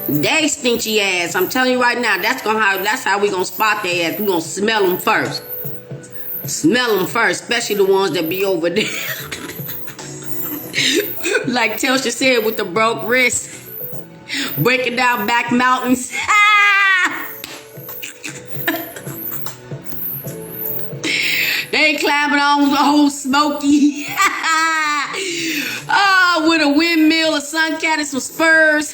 They stinky ass. I'm telling you right now, that's how we gonna spot their ass. We gonna smell them first. Smell them first, especially the ones that be over there. Like Telsha said, with the broke wrist, breaking down back mountains. They climbing on the whole Smoky. Oh, with a windmill, a sun cat, and some spurs.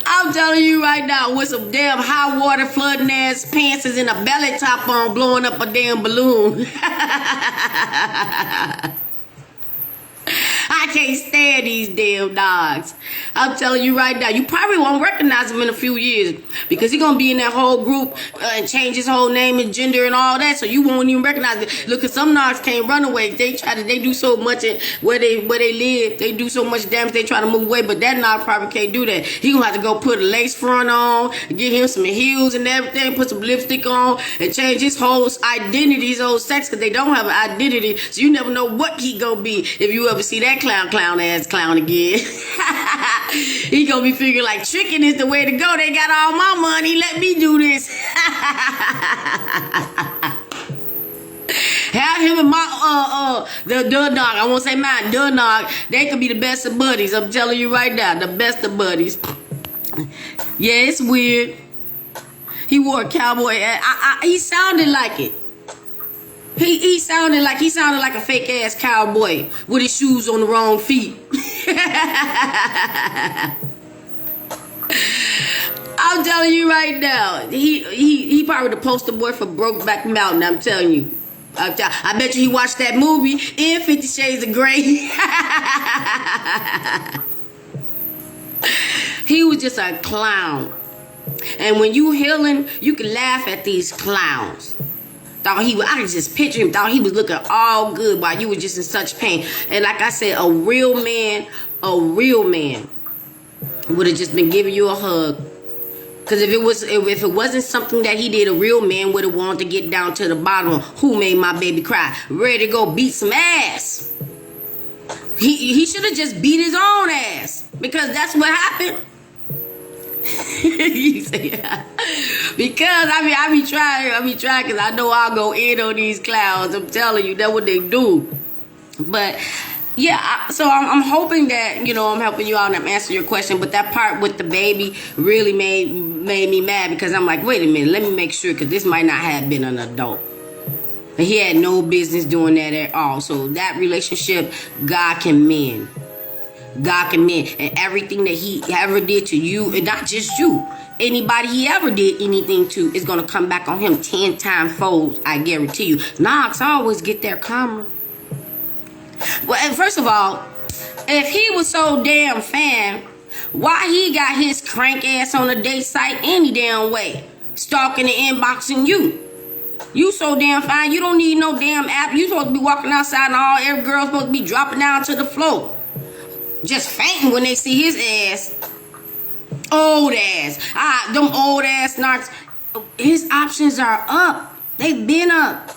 I'm telling you right now, with some damn high water flooding ass pants and a belly top on, blowing up a damn balloon. I can't stand these damn dogs. I'm telling you right now, you probably won't recognize him in a few years because he's gonna be in that whole group and change his whole name and gender and all that, so you won't even recognize it. Look, at some dogs can't run away. They do so much where they live. They do so much damage. They try to move away, but that dog probably can't do that. He gonna have to go put a lace front on, get him some heels and everything, put some lipstick on, and change his whole identity, his whole sex, because they don't have an identity. So you never know what he gonna be if you ever see that clown ass clown again. He gonna be figuring like tricking is the way to go. They got all my money, let me do this. Have him and my the dog, I won't say mine, dog, they could be the best of buddies. I'm telling you right now, the best of buddies. Yeah, it's weird. He wore a cowboy hat. He sounded like it. He sounded like a fake ass cowboy with his shoes on the wrong feet. I'm telling you right now, he probably the poster boy for Brokeback Mountain. I'm telling you. I bet you he watched that movie in 50 Shades of Grey. He was just a clown. And when you healing, you can laugh at these clowns. I could just picture him, thought he was looking all good while you were just in such pain. And like I said, a real man would have just been giving you a hug. Because if it wasn't something that he did, a real man would have wanted to get down to the bottom of who made my baby cry. Ready to go beat some ass. He should have just beat his own ass. Because that's what happened. You say, because I be trying because I know I'll go in on these clowns. I'm telling you, that's what they do. But yeah, so I'm hoping that, I'm helping you out and I'm answering your question. But that part with the baby really made me mad, because I'm like, wait a minute, let me make sure, because this might not have been an adult. But he had no business doing that at all. So that relationship, God can mend. God can mend. And everything that he ever did to you, and not just you, anybody he ever did anything to is going to come back on him 10 times fold, I guarantee you. Narcs always get their karma. Well, and first of all, if he was so damn fan, why he got his crank ass on a date site any damn way, stalking and inboxing you? You so damn fine, you don't need no damn app. You supposed to be walking outside and every girl's supposed to be dropping down to the floor, just fainting when they see his ass. Old ass. Them old ass narcs. His options are up. They've been up.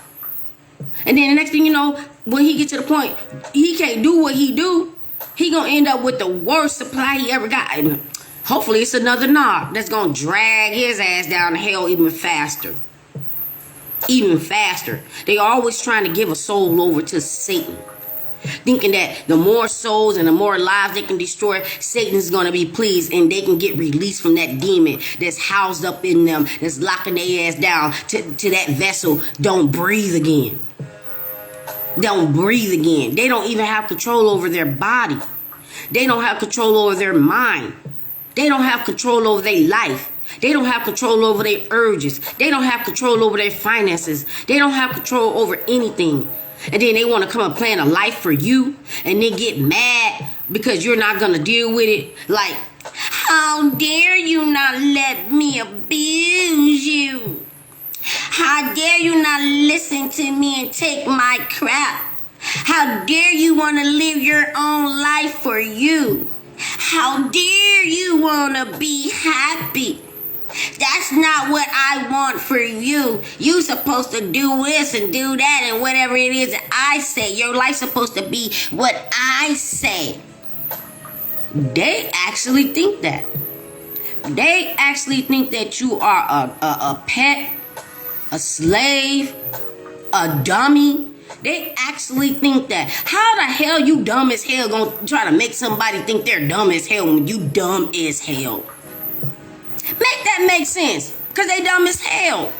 And then the next thing you know, when he get to the point he can't do what he do, he gonna end up with the worst supply he ever got. And hopefully it's another narc that's gonna drag his ass down to hell even faster. Even faster. They always trying to give a soul over to Satan, thinking that the more souls and the more lives they can destroy, Satan's going to be pleased and they can get released from that demon that's housed up in them, that's locking their ass down to that vessel. Don't breathe again. Don't breathe again. They don't even have control over their body. They don't have control over their mind. They don't have control over their life. They don't have control over their urges. They don't have control over their finances. They don't have control over anything. And then they want to come and plan a life for you, and then get mad because you're not going to deal with it. Like, how dare you not let me abuse you? How dare you not listen to me and take my crap? How dare you want to live your own life for you? How dare you want to be happy? That's not what I want for you. You supposed to do this and do that and whatever it is that I say. Your life's supposed to be what I say. They actually think that. They actually think that you are a pet, a slave, a dummy. They actually think that. How the hell you dumb as hell gonna try to make somebody think they're dumb as hell when you dumb as hell? Make that make sense. Because they dumb as hell.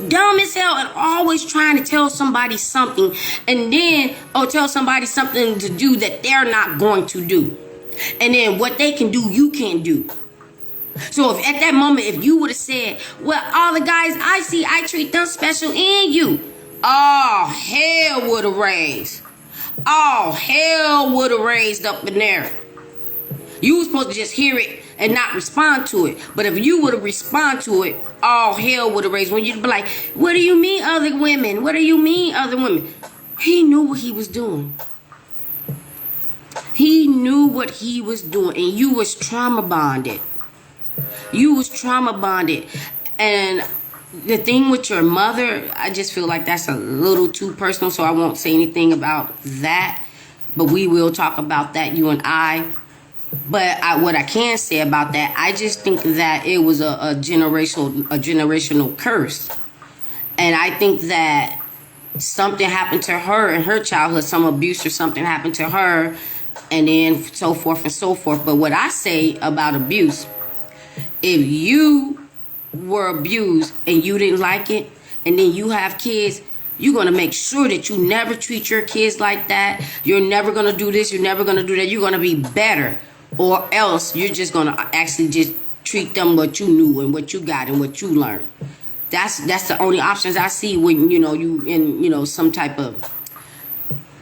Dumb as hell and always trying to tell somebody something and then, tell somebody something to do that they're not going to do. And then what they can do, you can't do. So if at that moment, if you would have said, well, all the guys I see, I treat them special in you. Oh, hell would have raised. Oh, hell would have raised up in there. You were supposed to just hear it and not respond to it. But if you would have responded to it, all hell would have raised. When you'd be like, what do you mean other women? What do you mean other women? He knew what he was doing. He knew what he was doing. And you was trauma bonded. You was trauma bonded. And the thing with your mother, I just feel like that's a little too personal. So I won't say anything about that. But we will talk about that, you and I. But what I can say about that, I just think that it was a generational curse. And I think that something happened to her in her childhood, some abuse or something happened to her, and then so forth and so forth. But what I say about abuse, if you were abused and you didn't like it, and then you have kids, you're going to make sure that you never treat your kids like that. You're never going to do this. You're never going to do that. You're going to be better. Or else you're just going to actually just treat them what you knew and what you got and what you learned. That's the only options I see when, you in, some type of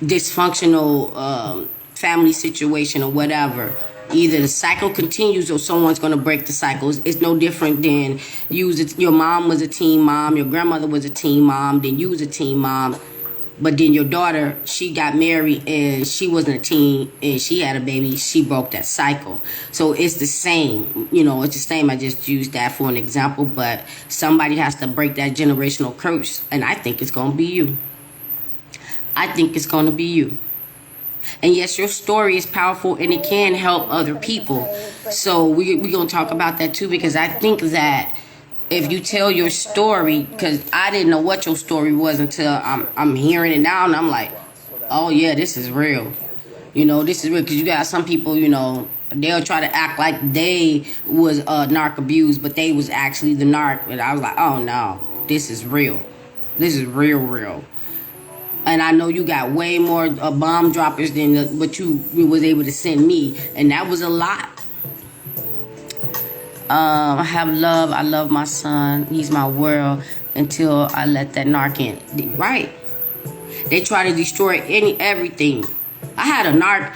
dysfunctional family situation or whatever. Either the cycle continues or someone's going to break the cycle. It's no different than your mom was a teen mom, your grandmother was a teen mom, then you was a teen mom. But then your daughter, she got married and she wasn't a teen and she had a baby. She broke that cycle. So it's the same. It's the same. I just used that for an example. But somebody has to break that generational curse. And I think it's going to be you. I think it's going to be you. And yes, your story is powerful and it can help other people. So we're going to talk about that too, because I think that if you tell your story, because I didn't know what your story was until I'm hearing it now, and I'm like, oh yeah, this is real. This is real, because you got some people, they'll try to act like they was narc abused, but they was actually the narc. And I was like, oh no, this is real. This is real. And I know you got way more bomb droppers than what you was able to send me, and that was a lot. I have love. I love my son. He's my world until I let that narc in. Right. They try to destroy everything. I had a narc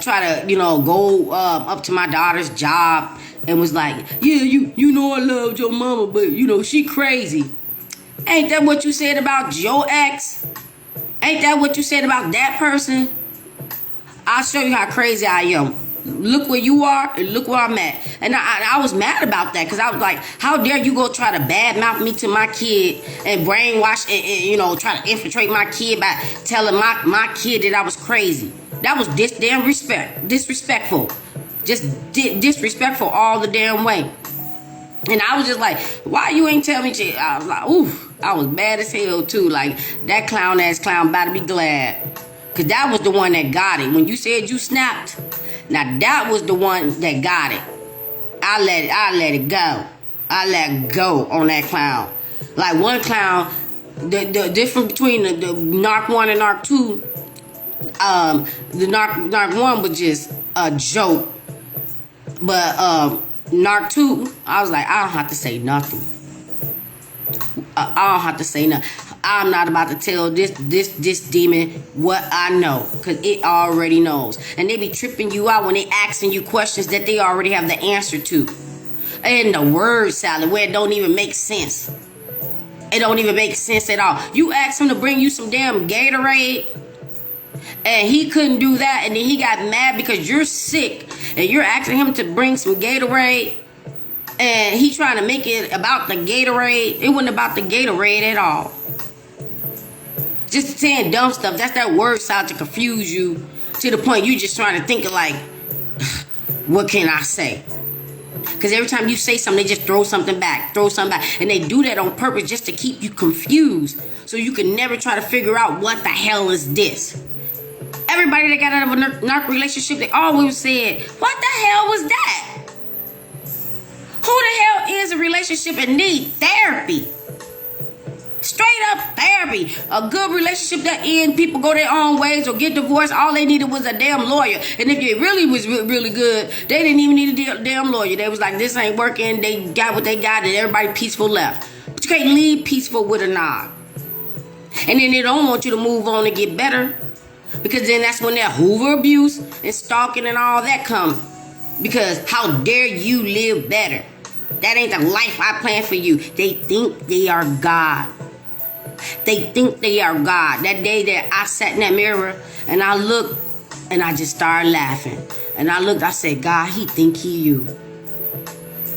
try to, go up to my daughter's job and was like, yeah, you know I loved your mama, but, she crazy. Ain't that what you said about your ex? Ain't that what you said about that person? I'll show you how crazy I am. Look where you are and look where I'm at. And I was mad about that, because I was like, how dare you go try to badmouth me to my kid and brainwash and try to infiltrate my kid by telling my kid that I was crazy. That was disrespectful. Just disrespectful all the damn way. And I was just like, why you ain't tell me shit? I was like, oof. I was mad as hell too. Like, that clown-ass clown better be glad. Because that was the one that got it. When you said you snapped, now that was the one that got it. I let it go. I let go on that clown. Like, one clown, the difference between the narc 1 and narc 2, the narc 1 was just a joke. But narc 2, I was like, I don't have to say nothing. I don't have to say nothing. I'm not about to tell this demon what I know, because it already knows. And they be tripping you out when they asking you questions that they already have the answer to. And the word salad, where it don't even make sense. It don't even make sense at all. You ask him to bring you some damn Gatorade, and he couldn't do that, and then he got mad because you're sick, and you're asking him to bring some Gatorade. And he trying to make it about the Gatorade. It wasn't about the Gatorade at all. Just saying dumb stuff. That's that word salad to confuse you to the point you just trying to think of like, what can I say? Because every time you say something, they just throw something back. And they do that on purpose just to keep you confused. So you can never try to figure out what the hell is this. Everybody that got out of a narc relationship, they always said, what the hell was that? Who the hell is a relationship and need therapy? Straight up therapy. A good relationship that ends, people go their own ways or get divorced. All they needed was a damn lawyer. And if it really was really good, they didn't even need a damn lawyer. They was like, this ain't working. They got what they got and everybody peaceful left. But you can't leave peaceful with a nod. And then they don't want you to move on and get better. Because then that's when that Hoover abuse and stalking and all that come. Because how dare you live better? That ain't the life I plan for you. They think they are God. They think they are God. That day that I sat in that mirror and I looked and I just started laughing. And I looked, I said, God, he think he you.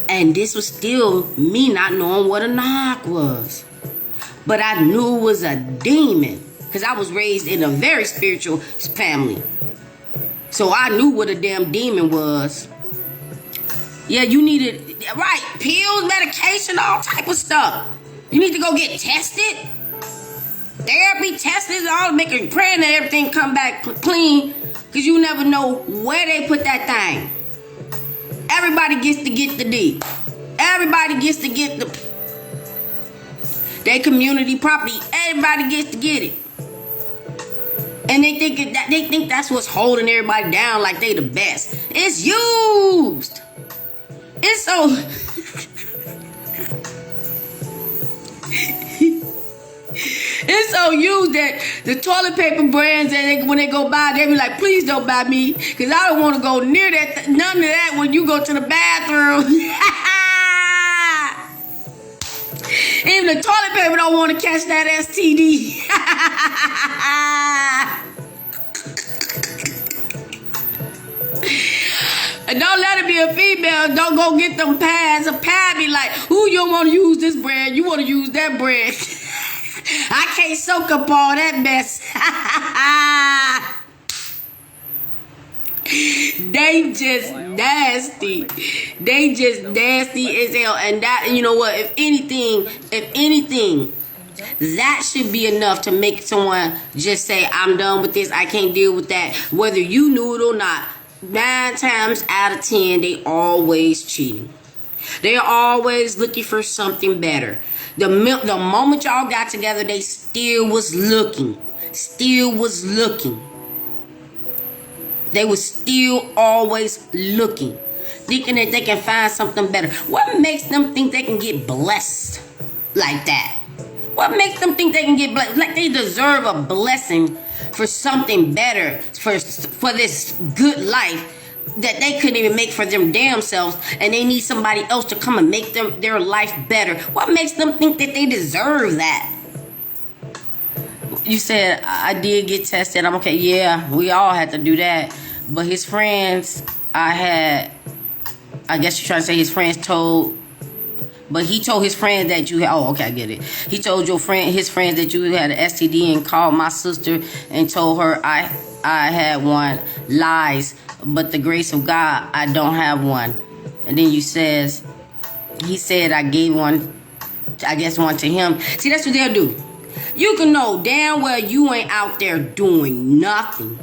And this was still me not knowing what a narc was. But I knew it was a demon. Because I was raised in a very spiritual family. So I knew what a damn demon was. Yeah, you needed, right, pills, medication, all type of stuff. You need to go get tested. Therapy, tested, all making, praying that everything come back clean. Because you never know where they put that thing. Everybody gets to get the D. Everybody gets to get their community property. Everybody gets to get it. And they think that's what's holding everybody down like they the best. It's used. It's so it's so used that the toilet paper brands that when they go by, they be like, please don't buy me, because I don't want to go near that none of that when you go to the bathroom. Even the toilet paper don't want to catch that STD. And don't let it be a female. Don't go get them pads. A pad be like, who you want to use this brand? You want to use that brand. I can't soak up all that mess. They just nasty. They just nasty as hell. And that, you know what? If anything, that should be enough to make someone just say, I'm done with this. I can't deal with that. Whether you knew it or not. 9 times out of 10, they always cheating. They're always looking for something better. The moment y'all got together, they still was looking. They was still always looking, thinking that they can find something better. What makes them think they can get blessed like that? What makes them think they can get blessed? Like they deserve a blessing for something better, for this good life that they couldn't even make for them damn selves, and they need somebody else to come and make their life better. What makes them think that they deserve that? You said, I did get tested. I'm okay. Yeah, we all had to do that. But his friends, I guess you're trying to say his friends told, but he told his friends that you had, oh, okay, I get it. He told his friends that you had an STD and called my sister and told her I had one. Lies. But the grace of God, I don't have one. And then he said I gave one, I guess one to him. See, that's what they'll do. You can know damn well you ain't out there doing nothing.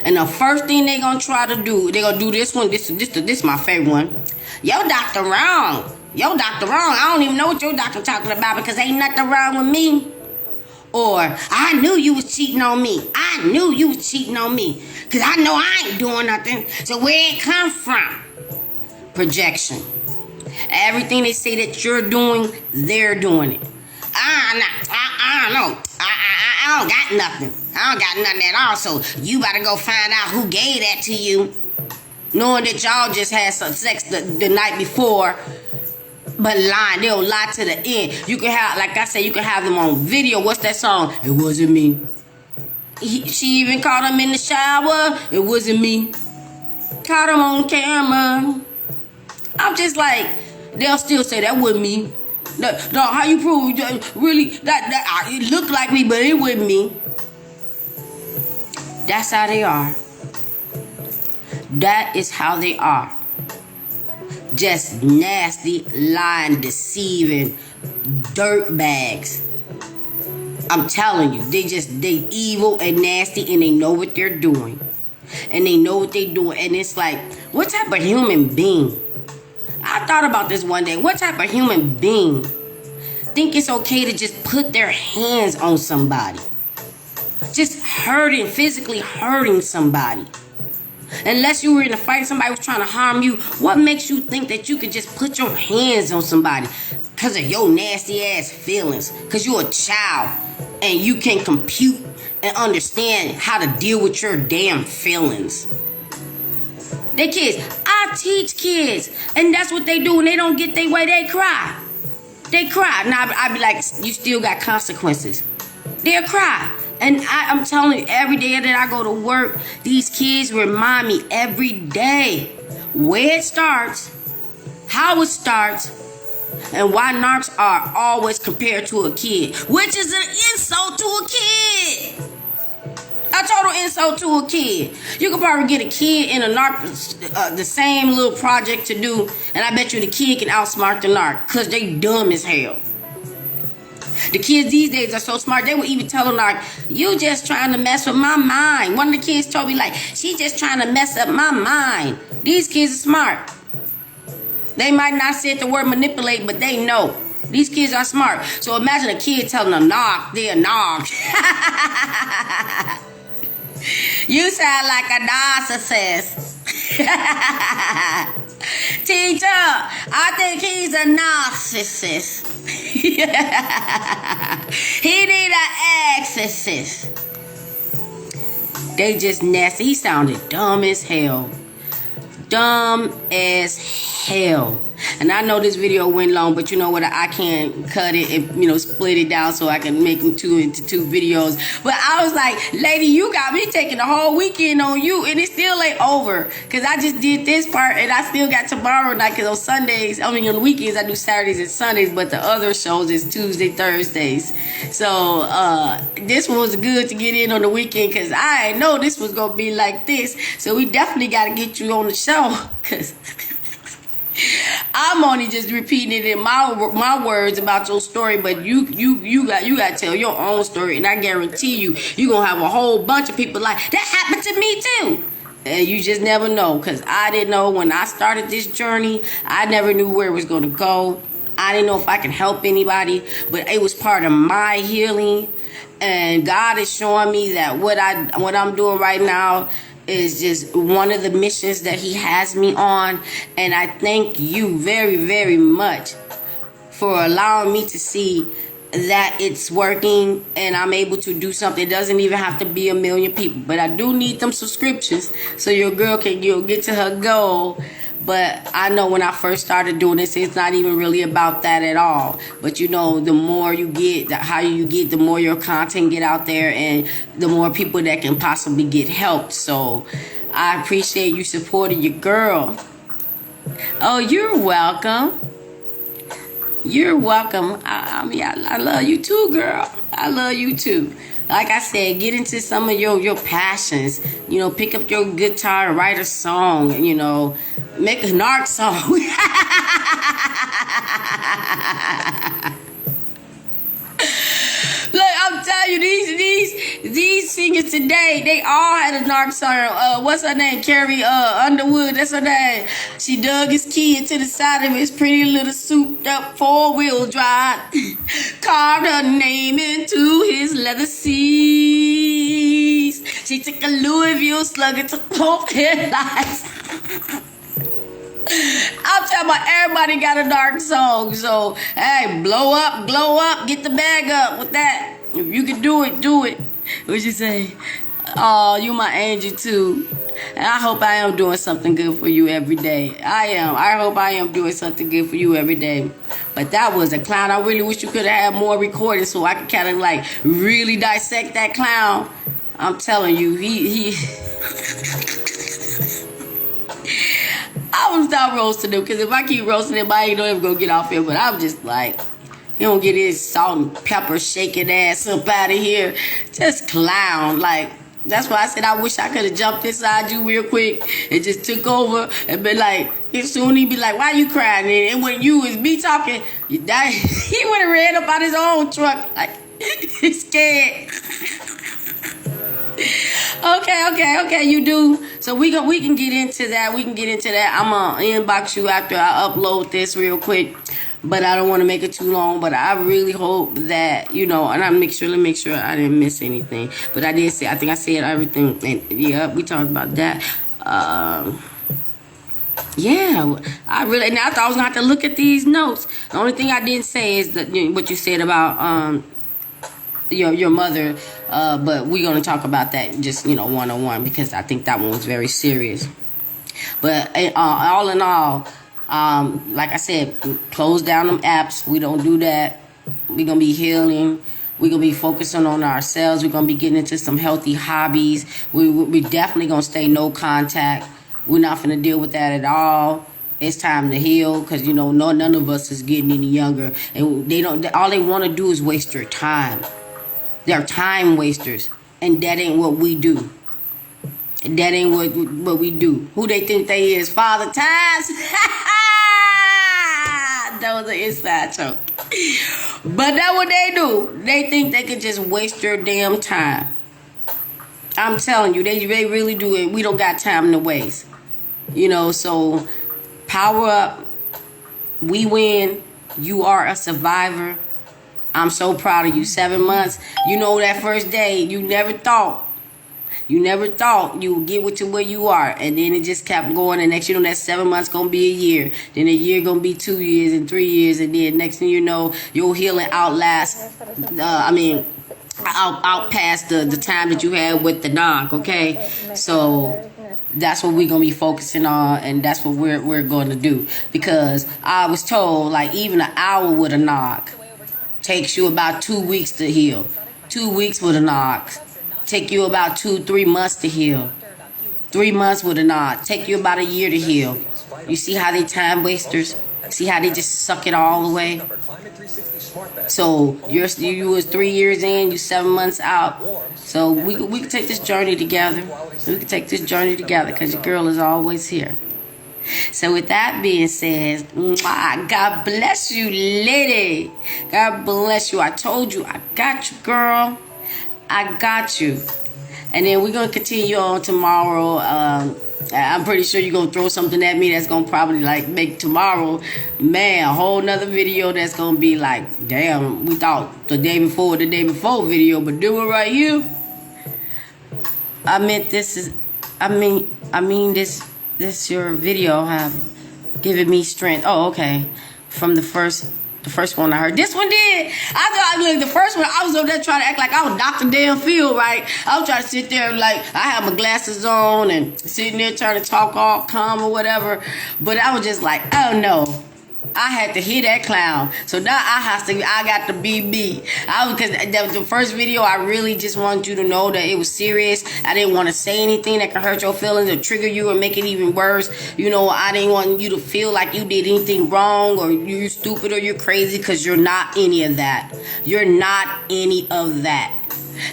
And the first thing they gonna try to do, they gonna do this one. This is my favorite one. Your doctor wrong. I don't even know what your doctor talking about because ain't nothing wrong with me. Or, I knew you was cheating on me. Because I know I ain't doing nothing. So where it come from? Projection. Everything they say that you're doing, they're doing it. I don't know. I don't got nothing. I don't got nothing at all. So you better go find out who gave that to you. Knowing that y'all just had some sex the night before. But lying, they'll lie to the end. You can have, like I said, you can have them on video. What's that song? It wasn't me. She even caught him in the shower. It wasn't me. Caught him on camera. I'm just like, They'll still say that wasn't me. No, how you prove really that it looked like me, but it wasn't me. That's how they are. That is how they are. Just nasty, lying, deceiving dirtbags. I'm telling you, they evil and nasty, and they know what they're doing. And they know what they're doing. And it's like, what type of human being? I thought about this one day. What type of human being think it's okay to just put their hands on somebody? Just physically hurting somebody. Unless you were in a fight, somebody was trying to harm you, what makes you think that you could just put your hands on somebody? Because of your nasty ass feelings. Because you're a child and you can compute and understand how to deal with your damn feelings. They kids. I teach kids. And that's what they do when they don't get their way. They cry. They cry. Now I be like, you still got consequences. They'll cry. And I'm telling you, every day that I go to work, these kids remind me every day where it starts, how it starts, and why narcs are always compared to a kid, which is an insult to a kid. A total insult to a kid. You could probably get a kid in a narc, the same little project to do, and I bet you the kid can outsmart the narc, because they dumb as hell. The kids these days are so smart, they would even tell them like, you just trying to mess with my mind. One of the kids told me like, she just trying to mess up my mind. These kids are smart. They might not say the word manipulate, but they know. These kids are smart. So imagine a kid telling them knock, they're knock. You sound like a narcissist. Teacher, I think he's a narcissist. He need an exorcist. They just nasty. He sounded dumb as hell. Dumb as hell. And I know this video went long, but you know what? I can't cut it and, split it down so I can make them into two videos. But I was like, lady, you got me taking the whole weekend on you, and it still ain't over. Because I just did this part, and I still got tomorrow night. Because on Sundays, on the weekends, I do Saturdays and Sundays, but the other shows is Tuesday, Thursdays. So this one was good to get in on the weekend, because I know this was going to be like this. So we definitely got to get you on the show, because I'm only just repeating it in my words about your story, but you got to tell your own story, and I guarantee you gonna have a whole bunch of people like that happened to me too. And you just never know, because I didn't know when I started this journey. I never knew where it was gonna go. I didn't know if I can help anybody, but it was part of my healing, and God is showing me that what I'm doing right now is just one of the missions that he has me on. And I thank you very, very much for allowing me to see that it's working and I'm able to do something. It doesn't even have to be 1 million people, but I do need them subscriptions so your girl can get to her goal. But I know when I first started doing this, it's not even really about that at all. But the more you get, the higher you get, the more your content get out there, and the more people that can possibly get helped. So I appreciate you supporting your girl. Oh, you're welcome. You're welcome. I love you too, girl. I love you too. Like I said, get into some of your passions. Pick up your guitar, write a song, make a narc song. Look, I'm telling you, these singers today, they all had a narc song. What's her name? Carrie Underwood, that's her name. She dug his key into the side of his pretty little souped up 4-wheel drive. Carved her name into his leather seats. She took a Louisville Slugger to both headlights. I'm talking about everybody got a narc song. So, hey, blow up, get the bag up with that. If you can do it, do it. What you say? Oh, you my angel too. And I hope I am doing something good for you every day. I am. I hope I am doing something good for you every day. But that was a clown. I really wish you could have had more recordings so I could kind of like really dissect that clown. I'm telling you, he I would stop roasting him, because if I keep roasting him, I ain't ever gonna get off here. But I'm just like, he don't get his salt and pepper shaking ass up out of here. Just clown. Like, that's why I said I wish I could have jumped inside you real quick and just took over and been like, soon he'd be like, why you crying? And when you was me talking, he would have ran up out his own truck like he's scared. Okay, you do. So we can get into that. I'm gonna inbox you after I upload this real quick. But I don't want to make it too long. But I really hope that, and let me make sure I didn't miss anything. But I did say, I think I said everything. And yeah, we talked about that. Yeah, I thought I was going to have to look at these notes. The only thing I didn't say is that what you said about your mother. But we're going to talk about that just, one-on-one, because I think that one was very serious. But all in all, like I said, close down them apps. We don't do that. We're going to be healing. We're going to be focusing on ourselves. We're going to be getting into some healthy hobbies. We definitely going to stay no contact. We're not going to deal with that at all. It's time to heal, because, none of us is getting any younger. And all they want to do is waste your time. They're time wasters. And that ain't what we do. That ain't what we do. Who they think they is? Father Times? That was an inside joke. But that's what they do. They think they can just waste your damn time. I'm telling you, they really do it. We don't got time to waste. So power up. We win. You are a survivor. I'm so proud of you. 7 months. That first day, you never thought you would get where you are. And then it just kept going. And next, that 7 months going to be a year. Then a year going to be 2 years and 3 years. And then next thing you know, your healing outlast, out past the time that you had with the narc, okay? So that's what we're going to be focusing on. And that's what we're going to do. Because I was told, like, even an hour with a narc takes you about 2 weeks to heal. 2 weeks with a narc take you about 2-3 months to heal. 3 months with a narc take you about a year to heal. You see how they time wasters? See how they just suck it all away? So you was 3 years in, you 7 months out. So we can take this journey together. We can take this journey together, because your girl is always here. So with that being said, God bless you, lady. God bless you. I told you, I got you, girl. I got you. And then we're going to continue on tomorrow. I'm pretty sure you're going to throw something at me that's going to probably make tomorrow, man, a whole nother video that's going to be like, damn, we thought the day before video, but do it right here. This your video have given me strength. Oh, okay. From the first one I heard. This one did. The first one, I was over there trying to act like I was Dr. Damn Phil, right? I was trying to sit there like I had my glasses on and sitting there trying to talk all calm or whatever. But I was just like, oh no. I had to hear that clown. So now I got to be me. Because the first video, I really just wanted you to know that it was serious. I didn't want to say anything that could hurt your feelings or trigger you or make it even worse. I didn't want you to feel like you did anything wrong or you're stupid or you're crazy, because you're not any of that. You're not any of that.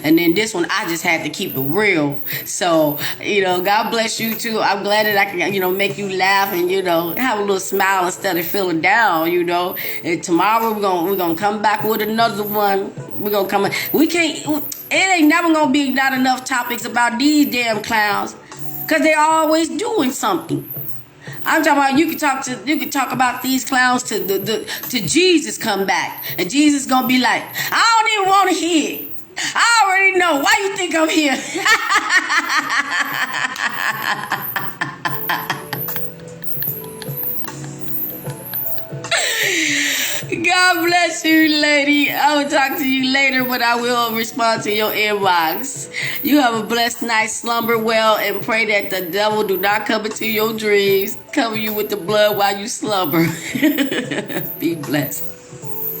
And then this one, I just had to keep it real. So, God bless you too. I'm glad that I can, make you laugh and, have a little smile instead of feeling down, And tomorrow we're gonna come back with another one. We're gonna come. It ain't never gonna be not enough topics about these damn clowns, because they're always doing something. I'm talking about you can talk about these clowns to Jesus come back, and Jesus gonna be like, I don't even want to hear it. I already know. Why you think I'm here? God bless you, lady. I will talk to you later, but I will respond to your inbox. You have a blessed night. Slumber well, and pray that the devil do not come into your dreams. Cover you with the blood while you slumber. Be blessed.